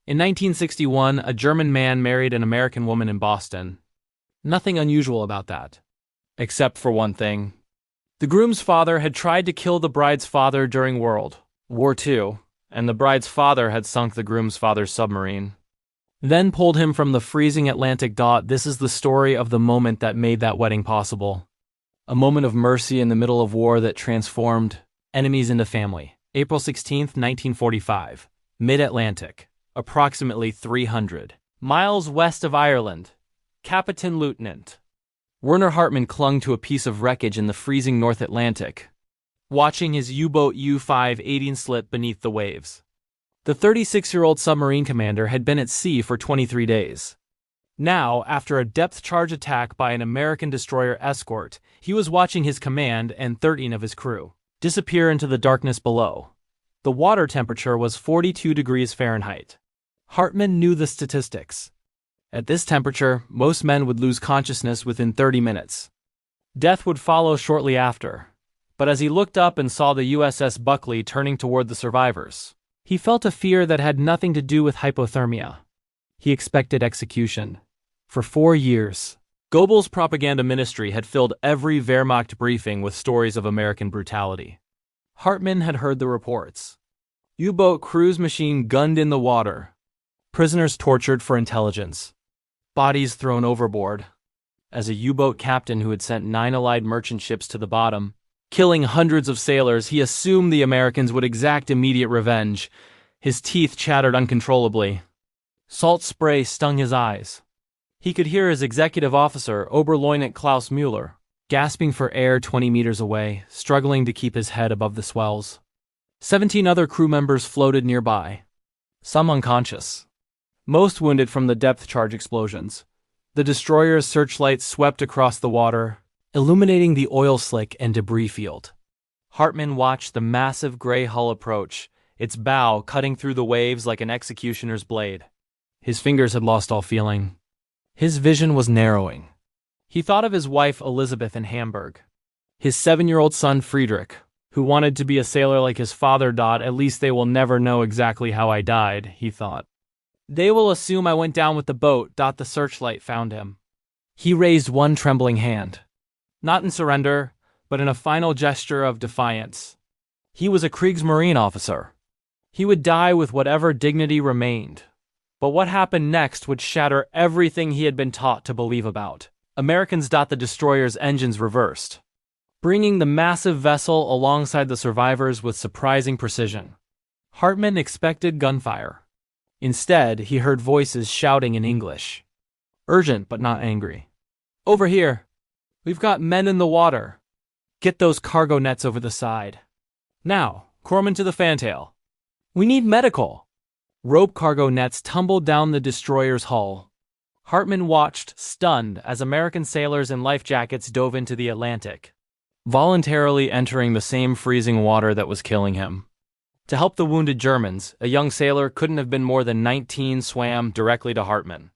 In 1961, a German man married an American woman in Boston. Nothing unusual about that. Except for one thing. The groom's father had tried to kill the bride's father during World War II, and the bride's father had sunk the groom's father's submarine. Then pulled him from the freezing Atlantic. This is the story of the moment that made that wedding possible. A moment of mercy in the middle of war that transformed enemies into family. April 16, 1945. Mid-Atlantic. Approximately 300 miles west of Ireland. Captain Lieutenant Werner Hartmann clung to a piece of wreckage in the freezing North Atlantic, watching his U-boat U-518 slip beneath the waves. The 36-year-old submarine commander had been at sea for 23 days. Now, after a depth-charge attack by an American destroyer escort, he was watching his command and 13 of his crew disappear into the darkness below. The water temperature was 42 degrees Fahrenheit. Hartmann knew the statistics. At this temperature, most men would lose consciousness within 30 minutes. Death would follow shortly after. But as he looked up and saw the USS Buckley turning toward the survivors, he felt a fear that had nothing to do with hypothermia. He expected execution. For 4 years, Goebbels' propaganda ministry had filled every Wehrmacht briefing with stories of American brutality. Hartmann had heard the reports. U-boat cruise machine gunned in the water. Prisoners tortured for intelligence. Bodies thrown overboard. As a U-boat captain who had sent 9 Allied merchant ships to the bottom, killing hundreds of sailors, he assumed the Americans would exact immediate revenge. His teeth chattered uncontrollably. Salt spray stung his eyes. He could hear his executive officer, Oberleutnant Klaus Müller, gasping for air 20 meters away, struggling to keep his head above the swells. 17 other crew members floated nearby, some unconscious, most wounded from the depth-charge explosions. The destroyer's searchlights swept across the water, illuminating the oil slick and debris field. Hartmann watched the massive gray hull approach, its bow cutting through the waves like an executioner's blade. His fingers had lost all feeling. His vision was narrowing. He thought of his wife Elizabeth in Hamburg, his 7-year-old son Friedrich, who wanted to be a sailor like his father. At least they will never know exactly how I died, he thought. They will assume I went down with the boat. The searchlight found him. He raised one trembling hand. Not in surrender, but in a final gesture of defiance. He was a Kriegsmarine officer. He would die with whatever dignity remained. But what happened next would shatter everything he had been taught to believe about. Americans. The destroyer's engines reversed, bringing the massive vessel alongside the survivors with surprising precision. Hartmann expected gunfire. Instead, he heard voices shouting in English. Urgent but not angry. Over here. We've got men in the water. Get those cargo nets over the side. Now, Corpsman to the fantail. We need medical. Rope cargo nets tumbled down the destroyer's hull. Hartmann watched, stunned, as American sailors in life jackets dove into the Atlantic, voluntarily entering the same freezing water that was killing him. To help the wounded Germans, a young sailor couldn't have been more than 19 swam directly to Hartmann.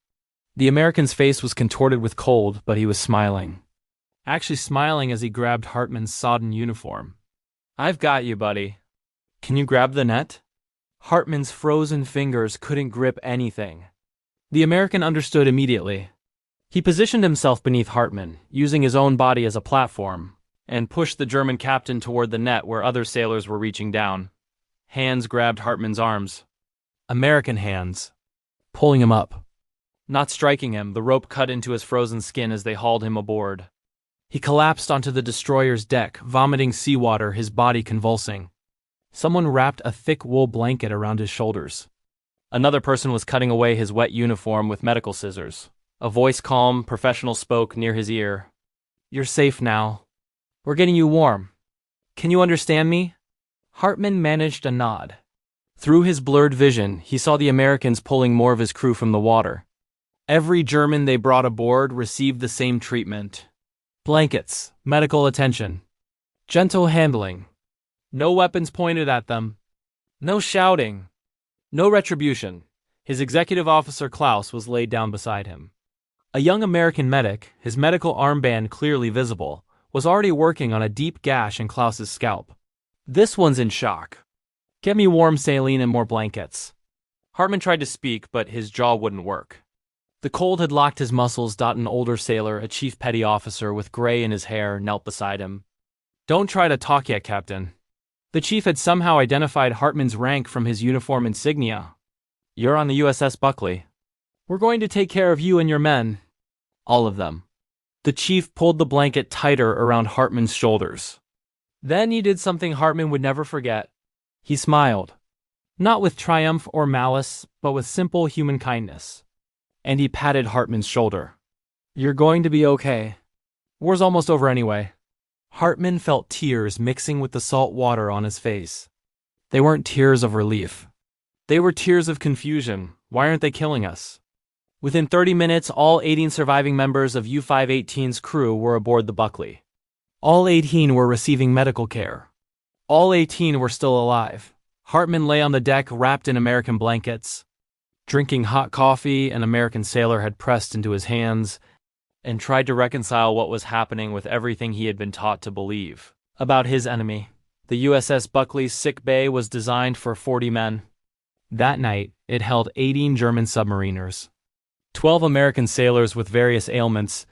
The American's face was contorted with cold, but he was smiling. Actually smiling as he grabbed Hartmann's sodden uniform. I've got you, buddy. Can you grab the net? Hartmann's frozen fingers couldn't grip anything. The American understood immediately. He positioned himself beneath Hartmann, using his own body as a platform, and pushed the German captain toward the net where other sailors were reaching down. Hands grabbed Hartmann's arms. American hands. Pulling him up. Not striking him, the rope cut into his frozen skin as they hauled him aboard. He collapsed onto the destroyer's deck, vomiting seawater, his body convulsing. Someone wrapped a thick wool blanket around his shoulders. Another person was cutting away his wet uniform with medical scissors. A voice, calm, professional, spoke near his ear. You're safe now. We're getting you warm. Can you understand me? Hartmann managed a nod. Through his blurred vision, he saw the Americans pulling more of his crew from the water. Every German they brought aboard received the same treatment. Blankets, medical attention, gentle handling. No weapons pointed at them. No shouting. No retribution. His executive officer Klaus was laid down beside him. A young American medic, his medical armband clearly visible, was already working on a deep gash in Klaus's scalp. This one's in shock. Get me warm saline and more blankets. Hartman tried to speak, but his jaw wouldn't work. The cold had locked his muscles. An older sailor, a chief petty officer with gray in his hair, knelt beside him. "Don't try to talk yet, Captain." The chief had somehow identified Hartman's rank from his uniform insignia. "You're on the USS Buckley. We're going to take care of you and your men. All of them." The chief pulled the blanket tighter around Hartman's shoulders. Then he did something Hartman would never forget. He smiled. Not with triumph or malice, but with simple human kindness. And he patted Hartman's shoulder. "You're going to be okay. War's almost over anyway." Hartman felt tears mixing with the salt water on his face. They weren't tears of relief. They were tears of confusion. Why aren't they killing us? Within 30 minutes, all 18 surviving members of U-518's crew were aboard the Buckley. All 18 were receiving medical care. All 18 were still alive. Hartman lay on the deck wrapped in American blankets, drinking hot coffee an American sailor had pressed into his hands, and tried to reconcile what was happening with everything he had been taught to believe about his enemy. The USS Buckley's sick bay was designed for 40 men. That night, it held 18 German submariners, 12 American sailors with various ailments,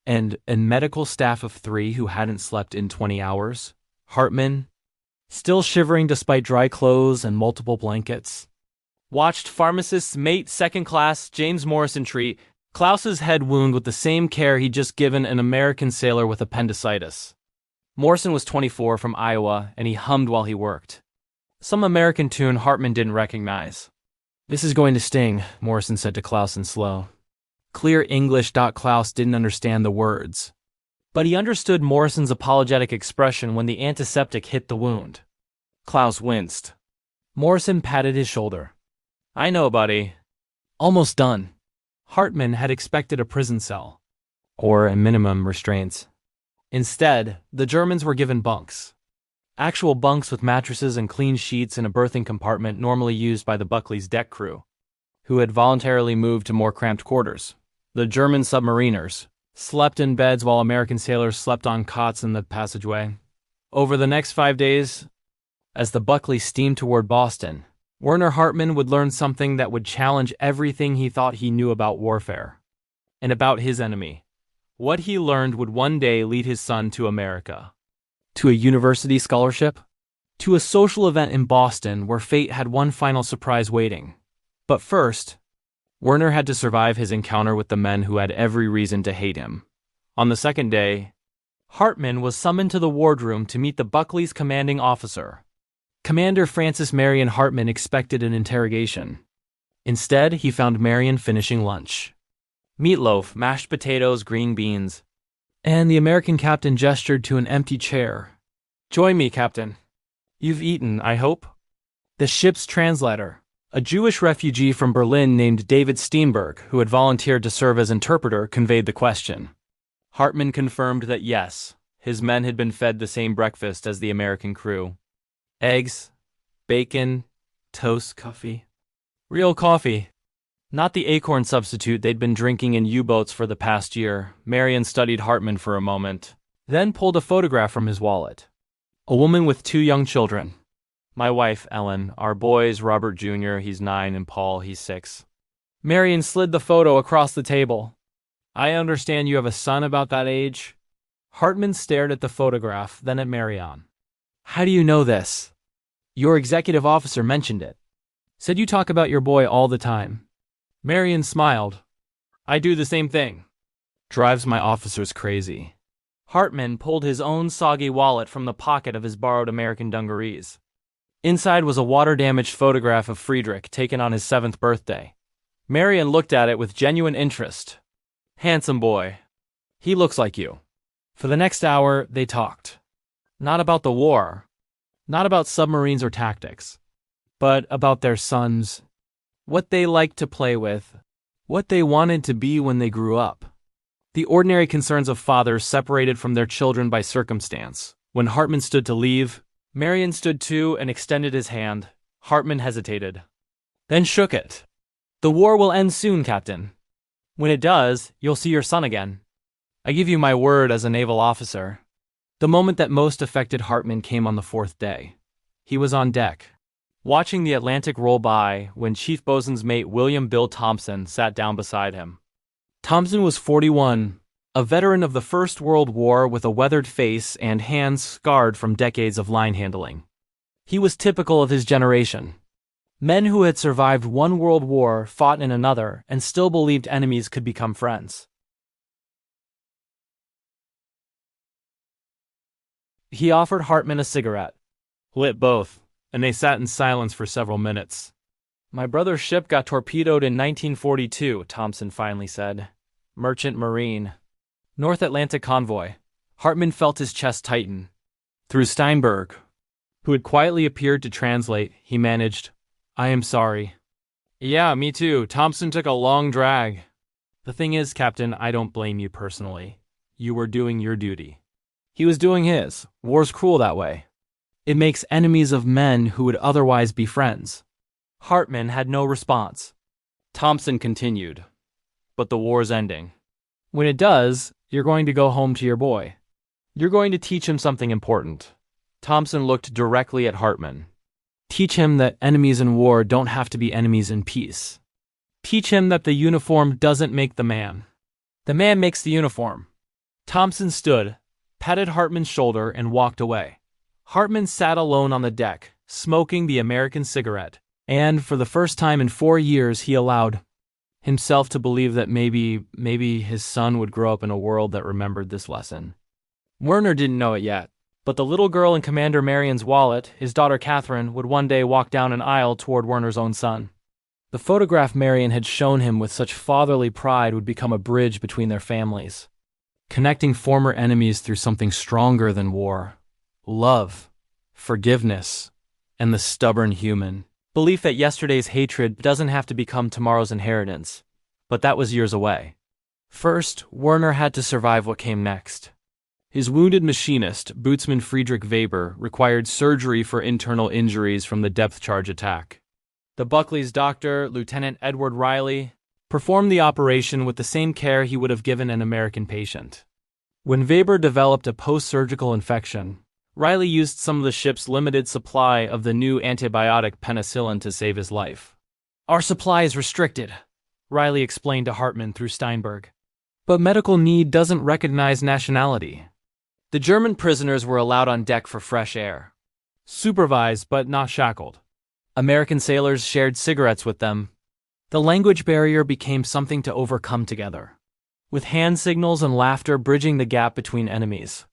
and a medical staff of 3 who hadn't slept in 20 hours. Hartman, still shivering despite dry clothes and multiple blankets, watched pharmacist's mate second class James Morrison treat Klaus's head wound with the same care he'd just given an American sailor with appendicitis. Morrison was 24 from Iowa, and he hummed while he worked. Some American tune Hartman didn't recognize. "This is going to sting," Morrison said to Klaus in slow, clear English. Klaus didn't understand the words, but he understood Morrison's apologetic expression when the antiseptic hit the wound. Klaus winced. Morrison patted his shoulder. "I know, buddy. Almost done." Hartman had expected a prison cell, or at minimum restraints. Instead, the Germans were given bunks. Actual bunks with mattresses and clean sheets in a berthing compartment normally used by the Buckley's deck crew, who had voluntarily moved to more cramped quarters. The German submariners slept in beds while American sailors slept on cots in the passageway. Over the next 5 days, as the Buckley steamed toward Boston, Werner Hartman would learn something that would challenge everything he thought he knew about warfare and about his enemy. What he learned would one day lead his son to America. To a university scholarship? To a social event in Boston where fate had one final surprise waiting. But first, Werner had to survive his encounter with the men who had every reason to hate him. On the second day, Hartman was summoned to the wardroom to meet the Buckley's commanding officer. Commander Francis Marion Hartman expected an interrogation. Instead, he found Marion finishing lunch. Meatloaf, mashed potatoes, green beans. And the American captain gestured to an empty chair. "Join me, Captain. You've eaten, I hope?" The ship's translator, a Jewish refugee from Berlin named David Steenberg, who had volunteered to serve as interpreter, conveyed the question. Hartman confirmed that yes, his men had been fed the same breakfast as the American crew. Eggs, bacon, toast, coffee. Real coffee. Not the acorn substitute they'd been drinking in U-boats for the past year. Marion studied Hartman for a moment, then pulled a photograph from his wallet. A woman with 2 young children. "My wife, Ellen. Our boys, Robert Jr., he's 9, and Paul, he's 6. Marion slid the photo across the table. "I understand you have a son about that age?" Hartman stared at the photograph, then at Marion. "How do you know this?" "Your executive officer mentioned it. Said you talk about your boy all the time." Marion smiled. "I do the same thing. Drives my officers crazy." Hartman pulled his own soggy wallet from the pocket of his borrowed American dungarees. Inside was a water-damaged photograph of Friedrich taken on his 7th birthday. Marion looked at it with genuine interest. "Handsome boy. He looks like you." For the next hour, they talked. Not about the war, not about submarines or tactics, but about their sons, what they liked to play with, what they wanted to be when they grew up. The ordinary concerns of fathers separated from their children by circumstance. When Hartman stood to leave, Marion stood too and extended his hand. Hartman hesitated, then shook it. "The war will end soon, Captain. When it does, you'll see your son again. I give you my word as a naval officer." The moment that most affected Hartman came on the 4th day. He was on deck, watching the Atlantic roll by when Chief Bosun's mate William Bill Thompson sat down beside him. Thompson was 41, a veteran of the First World War with a weathered face and hands scarred from decades of line handling. He was typical of his generation. Men who had survived one world war fought in another and still believed enemies could become friends. He offered Hartman a cigarette, lit both, and they sat in silence for several minutes. "My brother's ship got torpedoed in 1942, Thompson finally said. Merchant Marine. North Atlantic convoy." Hartman felt his chest tighten. Through Steinberg, who had quietly appeared to translate, he managed, "I am sorry." "Yeah, me too. Thompson took a long drag." "The thing is, Captain, I don't blame you personally. You were doing your duty. He was doing his. War's cruel that way. It makes enemies of men who would otherwise be friends." Hartman had no response. Thompson continued, "But the war's ending. When it does, you're going to go home to your boy. You're going to teach him something important." Thompson looked directly at Hartman. "Teach him that enemies in war don't have to be enemies in peace. Teach him that the uniform doesn't make the man. The man makes the uniform." Thompson stood, patted Hartman's shoulder, and walked away. Hartman sat alone on the deck, smoking the American cigarette, and for the first time in 4 years he allowed himself to believe that maybe his son would grow up in a world that remembered this lesson. Werner didn't know it yet, but the little girl in Commander Marion's wallet, his daughter Catherine, would one day walk down an aisle toward Werner's own son. The photograph Marion had shown him with such fatherly pride would become a bridge between their families, connecting former enemies through something stronger than war: love, forgiveness, and the stubborn human belief that yesterday's hatred doesn't have to become tomorrow's inheritance. But that was years away. First, Werner had to survive what came next. His wounded machinist, Bootsman Friedrich Weber, required surgery for internal injuries from the depth charge attack. The Buckley's doctor, Lieutenant Edward Riley, performed the operation with the same care he would have given an American patient. When Weber developed a post-surgical infection, Riley used some of the ship's limited supply of the new antibiotic penicillin to save his life. "Our supply is restricted," Riley explained to Hartman through Steinberg. "But medical need doesn't recognize nationality." The German prisoners were allowed on deck for fresh air, supervised but not shackled. American sailors shared cigarettes with them. The language barrier became something to overcome together, with hand signals and laughter bridging the gap between enemies.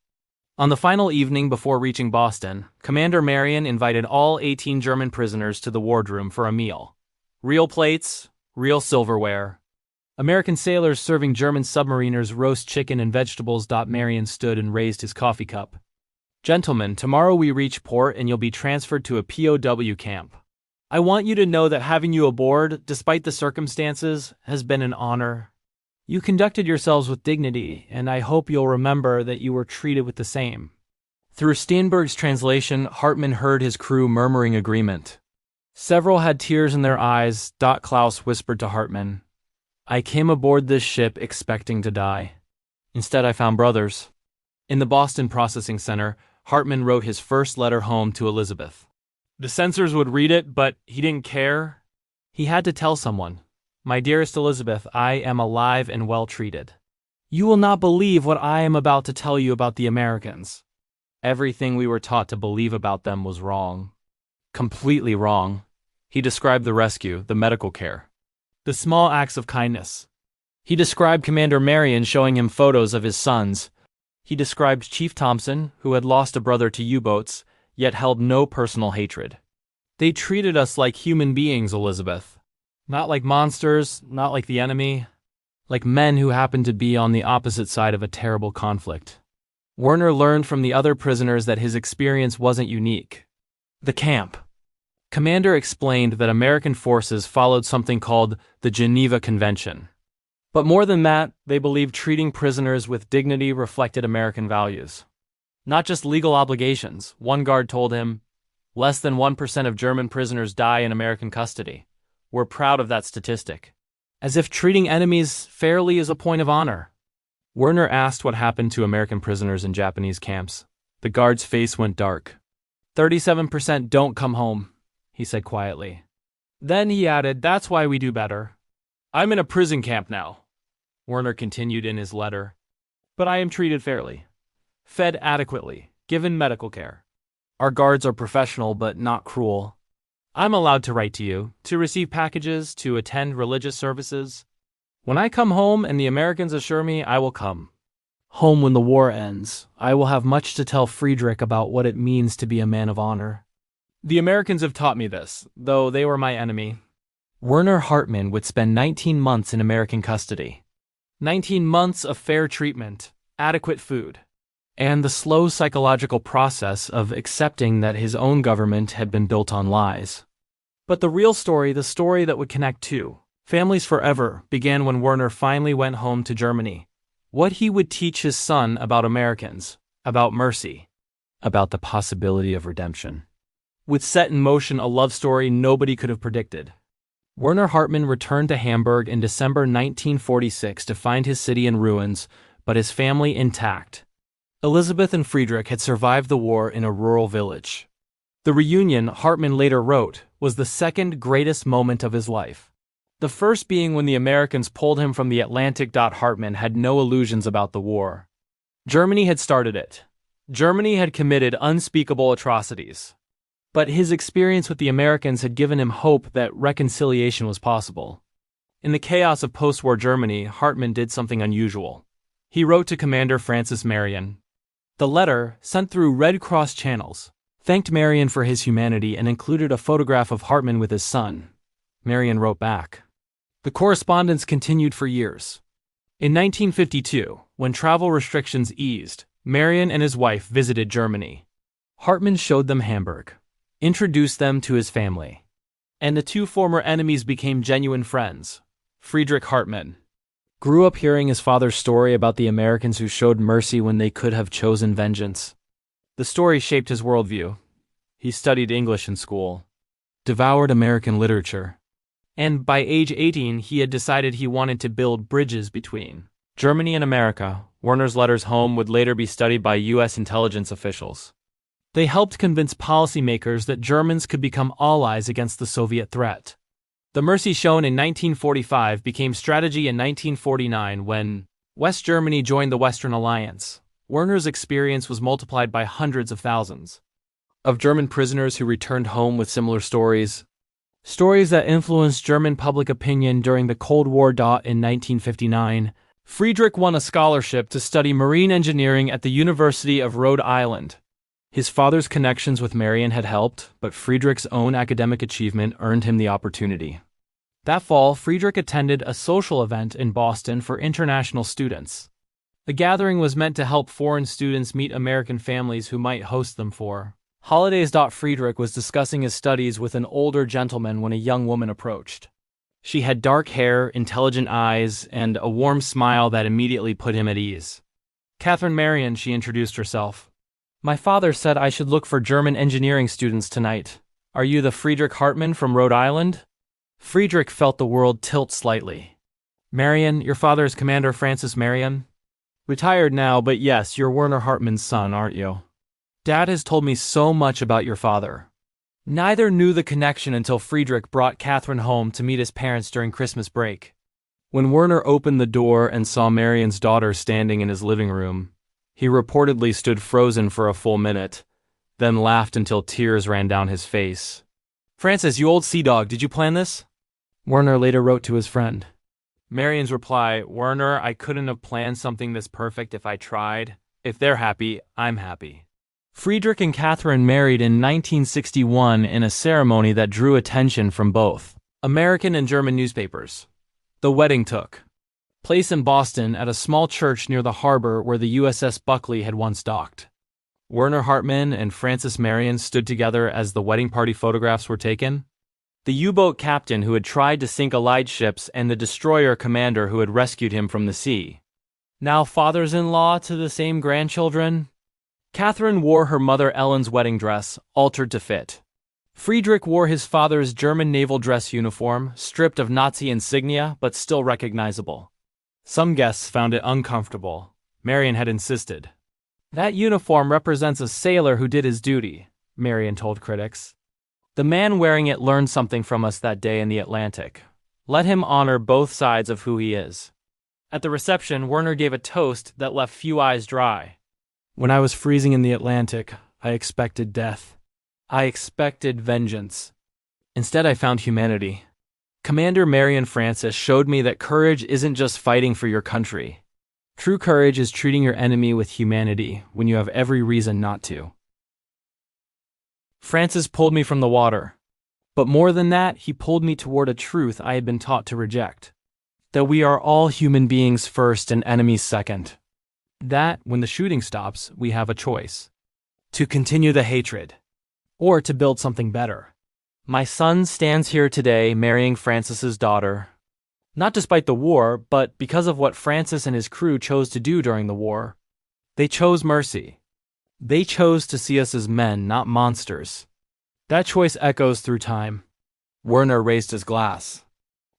On the final evening before reaching Boston, Commander Marion invited all 18 German prisoners to the wardroom for a meal. Real plates, real silverware. American sailors serving German submariners roast chicken and vegetables. Marion stood and raised his coffee cup. "Gentlemen, tomorrow we reach port and you'll be transferred to a POW camp. I want you to know that having you aboard, despite the circumstances, has been an honor. You conducted yourselves with dignity, and I hope you'll remember that you were treated with the same." Through Steinberg's translation, Hartman heard his crew murmuring agreement. Several had tears in their eyes. Klaus whispered to Hartman, "I came aboard this ship expecting to die. Instead, I found brothers." In the Boston Processing Center, Hartman wrote his first letter home to Elizabeth. The censors would read it, but he didn't care. He had to tell someone. "My dearest Elizabeth, I am alive and well treated. You will not believe what I am about to tell you about the Americans. Everything we were taught to believe about them was wrong. Completely wrong." He described the rescue, the medical care, the small acts of kindness. He described Commander Marion showing him photos of his sons. He described Chief Thompson, who had lost a brother to U-boats, yet held no personal hatred. "They treated us like human beings, Elizabeth. Not like monsters, not like the enemy. Like men who happened to be on the opposite side of a terrible conflict." Werner learned from the other prisoners that his experience wasn't unique. The camp. Commander explained that American forces followed something called the Geneva Convention. But more than that, they believed treating prisoners with dignity reflected American values. Not just legal obligations. One guard told him, "Less than 1% of German prisoners die in American custody. We're proud of that statistic." As if treating enemies fairly is a point of honor. Werner asked what happened to American prisoners in Japanese camps. The guard's face went dark. 37% don't come home. he said quietly. Then he added, "That's why we do better." "I'm in a prison camp now," Werner continued in his letter. "But I am treated fairly, fed adequately, given medical care. Our guards are professional but not cruel. I'm allowed to write to you, to receive packages, to attend religious services. When I come home and the Americans assure me I will come home when the war ends, I will have much to tell Friedrich about what it means to be a man of honor. The Americans have taught me this, though they were my enemy." Werner Hartmann would spend 19 months in American custody. 19 months of fair treatment, adequate food, and the slow psychological process of accepting that his own government had been built on lies. But the real story, the story that would connect two families forever, began when Werner finally went home to Germany. What he would teach his son about Americans, about mercy, about the possibility of redemption, would set in motion a love story nobody could have predicted. Werner Hartmann returned to Hamburg in December 1946 to find his city in ruins, but his family intact. Elizabeth and Friedrich had survived the war in a rural village. The reunion, Hartmann later wrote, was the second greatest moment of his life. The first being when the Americans pulled him from the Atlantic. Hartmann had no illusions about the war. Germany had started it. Germany had committed unspeakable atrocities. But his experience with the Americans had given him hope that reconciliation was possible. In the chaos of post-war Germany, Hartmann did something unusual. He wrote to Commander Francis Marion. The letter, sent through Red Cross channels, thanked Marion for his humanity and included a photograph of Hartmann with his son. Marion wrote back. The correspondence continued for years. In 1952, when travel restrictions eased, Marion and his wife visited Germany. Hartmann showed them Hamburg, introduced them to his family, and the two former enemies became genuine friends. Friedrich Hartmann grew up hearing his father's story about the Americans who showed mercy when they could have chosen vengeance. The story shaped his worldview. He studied English in school, devoured American literature, and by age 18 he had decided he wanted to build bridges between Germany and America. Werner's letters home would later be studied by U.S. intelligence officials. They helped convince policymakers that Germans could become allies against the Soviet threat. The mercy shown in 1945 became strategy in 1949 when West Germany joined the Western Alliance. Werner's experience was multiplied by hundreds of thousands of German prisoners who returned home with similar stories. Stories that influenced German public opinion during the Cold War. In 1959, Friedrich won a scholarship to study marine engineering at the University of Rhode Island. His father's connections with Marion had helped, but Friedrich's own academic achievement earned him the opportunity. That fall, Friedrich attended a social event in Boston for international students. The gathering was meant to help foreign students meet American families who might host them for holidays. Friedrich was discussing his studies with an older gentleman when a young woman approached. She had dark hair, intelligent eyes, and a warm smile that immediately put him at ease. "Catherine Marion," she introduced herself. "My father said I should look for German engineering students tonight. Are you the Friedrich Hartmann from Rhode Island?" Friedrich felt the world tilt slightly. "Marion, your father is Commander Francis Marion? Retired now, but yes, you're Werner Hartmann's son, aren't you? Dad has told me so much about your father." Neither knew the connection until Friedrich brought Catherine home to meet his parents during Christmas break. When Werner opened the door and saw Marion's daughter standing in his living room, he reportedly stood frozen for a full minute, then laughed until tears ran down his face. "Francis, you old sea dog, did you plan this?" Werner later wrote to his friend. Marion's reply, "Werner, I couldn't have planned something this perfect if I tried. If they're happy, I'm happy." Friedrich and Catherine married in 1961 in a ceremony that drew attention from both American and German newspapers. The wedding took place in Boston at a small church near the harbor where the USS Buckley had once docked. Werner Hartmann and Francis Marion stood together as the wedding party photographs were taken. The U-boat captain who had tried to sink Allied ships and the destroyer commander who had rescued him from the sea. Now fathers-in-law to the same grandchildren? Catherine wore her mother Ellen's wedding dress, altered to fit. Friedrich wore his father's German naval dress uniform, stripped of Nazi insignia but still recognizable. Some guests found it uncomfortable. Marion had insisted. "That uniform represents a sailor who did his duty," Marion told critics. The man wearing it learned something from us that day in the Atlantic. Let him honor both sides of who he is. At the reception, Werner gave a toast that left few eyes dry. When I was freezing in the Atlantic, I expected death. I expected vengeance. Instead, I found humanity. Commander Marion Francis showed me that courage isn't just fighting for your country. True courage is treating your enemy with humanity when you have every reason not to. Francis pulled me from the water. But more than that, he pulled me toward a truth I had been taught to reject. That we are all human beings first and enemies second. That, when the shooting stops, we have a choice. To continue the hatred. Or to build something better. My son stands here today marrying Francis's daughter. Not despite the war, but because of what Francis and his crew chose to do during the war. They chose mercy. They chose to see us as men, not monsters. That choice echoes through time. Werner raised his glass.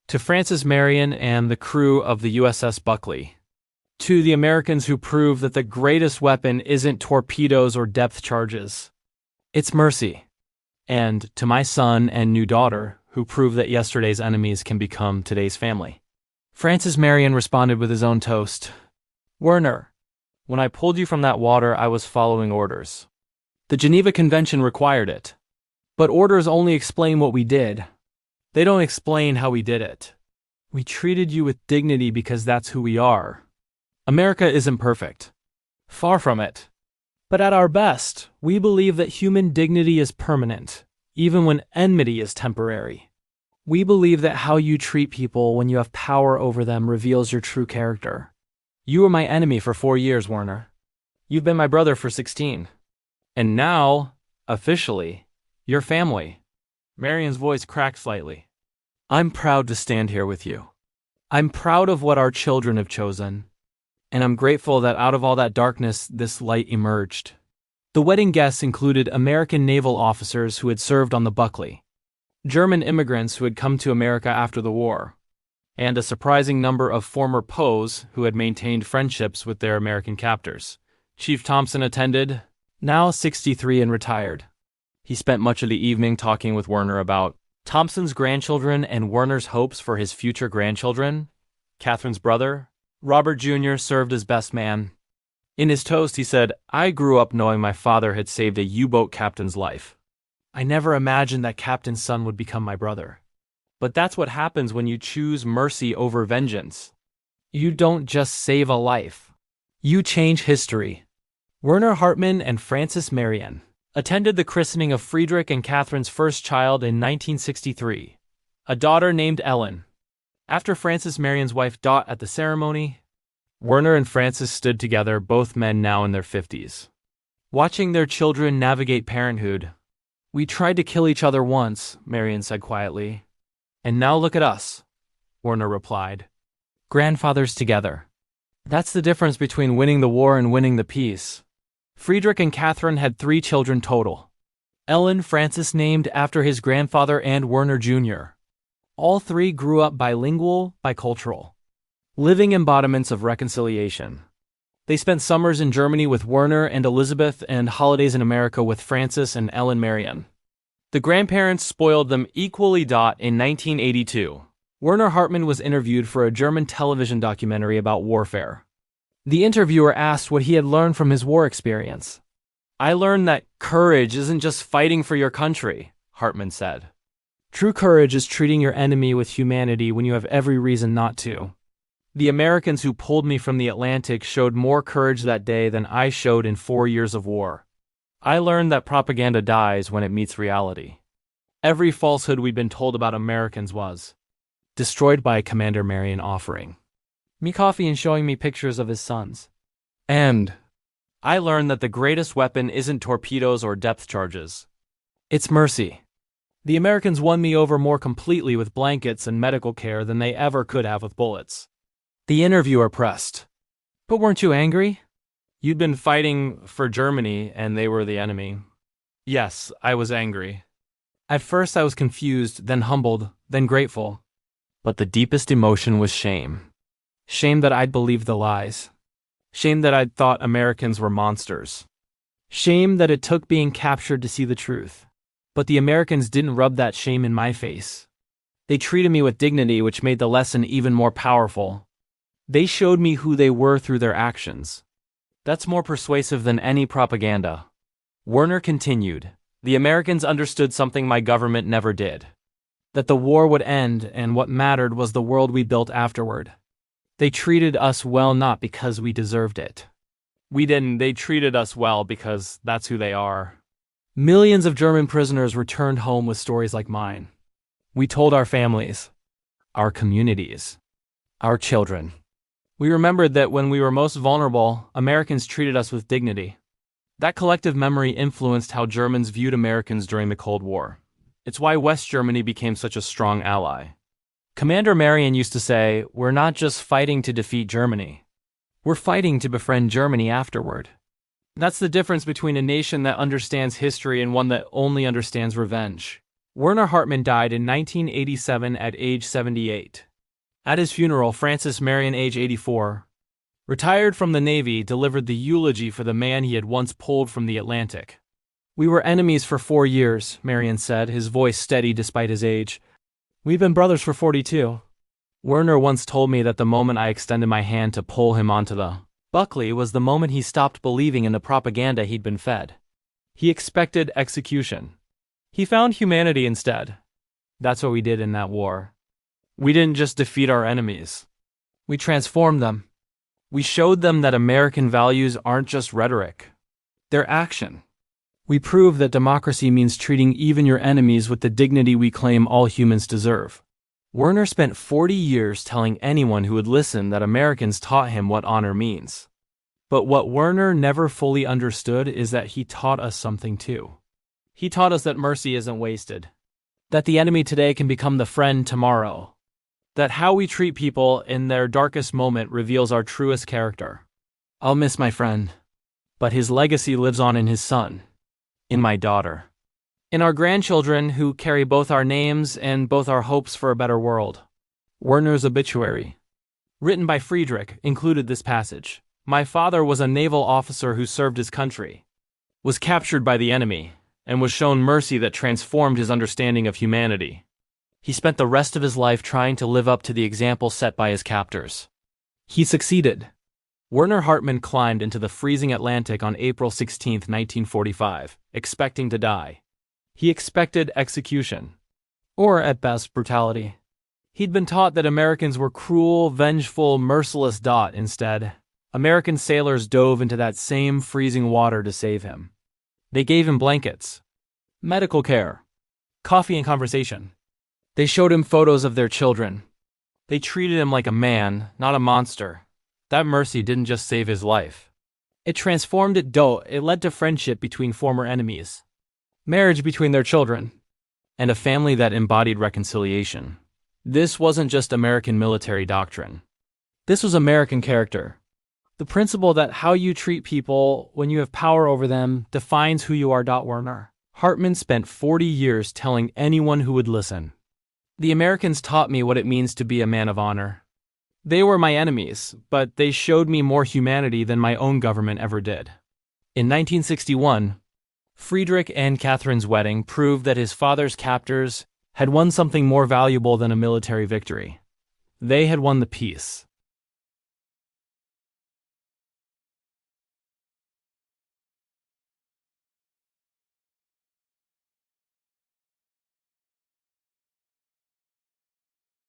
To Francis Marion and the crew of the USS Buckley. To the Americans who prove that the greatest weapon isn't torpedoes or depth charges. It's mercy. And to my son and new daughter, who prove that yesterday's enemies can become today's family. Francis Marion responded with his own toast. Werner, when I pulled you from that water, I was following orders. The Geneva Convention required it. But orders only explain what we did. They don't explain how we did it. We treated you with dignity because that's who we are. America isn't perfect. Far from it. But at our best, we believe that human dignity is permanent, even when enmity is temporary. We believe that how you treat people when you have power over them reveals your true character. You were my enemy for 4 years, Werner. You've been my brother for 16. And now, officially, you're family. Marion's voice cracked slightly. I'm proud to stand here with you. I'm proud of what our children have chosen. And I'm grateful that out of all that darkness, this light emerged. The wedding guests included American naval officers who had served on the Buckley, German immigrants who had come to America after the war, and a surprising number of former POWs who had maintained friendships with their American captors. Chief Thompson attended, now 63 and retired. He spent much of the evening talking with Werner about Thompson's grandchildren and Werner's hopes for his future grandchildren. Catherine's brother, Robert Jr., served as best man. In his toast, he said, I grew up knowing my father had saved a U-boat captain's life. I never imagined that captain's son would become my brother. But that's what happens when you choose mercy over vengeance. You don't just save a life. You change history. Werner Hartmann and Francis Marion attended the christening of Friedrich and Catherine's first child in 1963, a daughter named Ellen. After Francis Marion's wife Dot at the ceremony, Werner and Francis stood together, both men now in their 50s. Watching their children navigate parenthood. We tried to kill each other once, Marion said quietly. And now look at us, Werner replied. Grandfathers together. That's the difference between winning the war and winning the peace. Friedrich and Catherine had 3 children total. Ellen Francis named after his grandfather and Werner Jr. All 3 grew up bilingual, bicultural. Living embodiments of reconciliation. They spent summers in Germany with Werner and Elizabeth and holidays in America with Francis and Ellen Marion. The grandparents spoiled them equally. In 1982, Werner Hartmann was interviewed for a German television documentary about warfare. The interviewer asked what he had learned from his war experience. I learned that courage isn't just fighting for your country, Hartmann said. True courage is treating your enemy with humanity when you have every reason not to. The Americans who pulled me from the Atlantic showed more courage that day than I showed in 4 years of war. I learned that propaganda dies when it meets reality. Every falsehood we'd been told about Americans was destroyed by Commander Marion offering me coffee and showing me pictures of his sons. And I learned that the greatest weapon isn't torpedoes or depth charges. It's mercy. The Americans won me over more completely with blankets and medical care than they ever could have with bullets. The interviewer pressed. But weren't you angry? You'd been fighting for Germany and they were the enemy. Yes, I was angry. At first I was confused, then humbled, then grateful. But the deepest emotion was shame. Shame that I'd believed the lies. Shame that I'd thought Americans were monsters. Shame that it took being captured to see the truth. But the Americans didn't rub that shame in my face. They treated me with dignity, which made the lesson even more powerful. They showed me who they were through their actions. That's more persuasive than any propaganda. Werner continued. The Americans understood something my government never did. That the war would end, and what mattered was the world we built afterward. They treated us well not because we deserved it. We didn't. They treated us well because that's who they are. Millions of German prisoners returned home with stories like mine. We told our families, our communities, our children. We remembered that when we were most vulnerable, Americans treated us with dignity. That collective memory influenced how Germans viewed Americans during the Cold War. It's why West Germany became such a strong ally. Commander Marion used to say, "We're not just fighting to defeat Germany. We're fighting to befriend Germany afterward." That's the difference between a nation that understands history and one that only understands revenge. Werner Hartmann died in 1987 at age 78. At his funeral, Francis Marion, age 84, retired from the Navy, delivered the eulogy for the man he had once pulled from the Atlantic. "We were enemies for 4 years, Marion said, his voice steady despite his age. "We've been brothers for 42. Werner once told me that the moment I extended my hand to pull him onto the Buckley was the moment he stopped believing in the propaganda he'd been fed. He expected execution. He found humanity instead. That's what we did in that war. We didn't just defeat our enemies. We transformed them. We showed them that American values aren't just rhetoric. They're action. We proved that democracy means treating even your enemies with the dignity we claim all humans deserve." Werner spent 40 years telling anyone who would listen that Americans taught him what honor means. But what Werner never fully understood is that he taught us something too. He taught us that mercy isn't wasted. That the enemy today can become the friend tomorrow. That how we treat people in their darkest moment reveals our truest character. I'll miss my friend, but his legacy lives on in his son, in my daughter, in our grandchildren who carry both our names and both our hopes for a better world. Werner's obituary, written by Friedrich, included this passage. "My father was a naval officer who served his country, was captured by the enemy, and was shown mercy that transformed his understanding of humanity. He spent the rest of his life trying to live up to the example set by his captors. He succeeded." Werner Hartmann climbed into the freezing Atlantic on April 16, 1945, expecting to die. He expected execution, or at best brutality. He'd been taught that Americans were cruel, vengeful, merciless. Instead, American sailors dove into that same freezing water to save him. They gave him blankets, medical care, coffee and conversation. They showed him photos of their children. They treated him like a man, not a monster. That mercy didn't just save his life. It transformed it. It led to friendship between former enemies, marriage between their children, and a family that embodied reconciliation. This wasn't just American military doctrine. This was American character. The principle that how you treat people when you have power over them defines who you are. Werner Hartmann spent 40 years telling anyone who would listen. The Americans taught me what it means to be a man of honor. They were my enemies, but they showed me more humanity than my own government ever did. In 1961, Friedrich and Catherine's wedding proved that his father's captors had won something more valuable than a military victory. They had won the peace.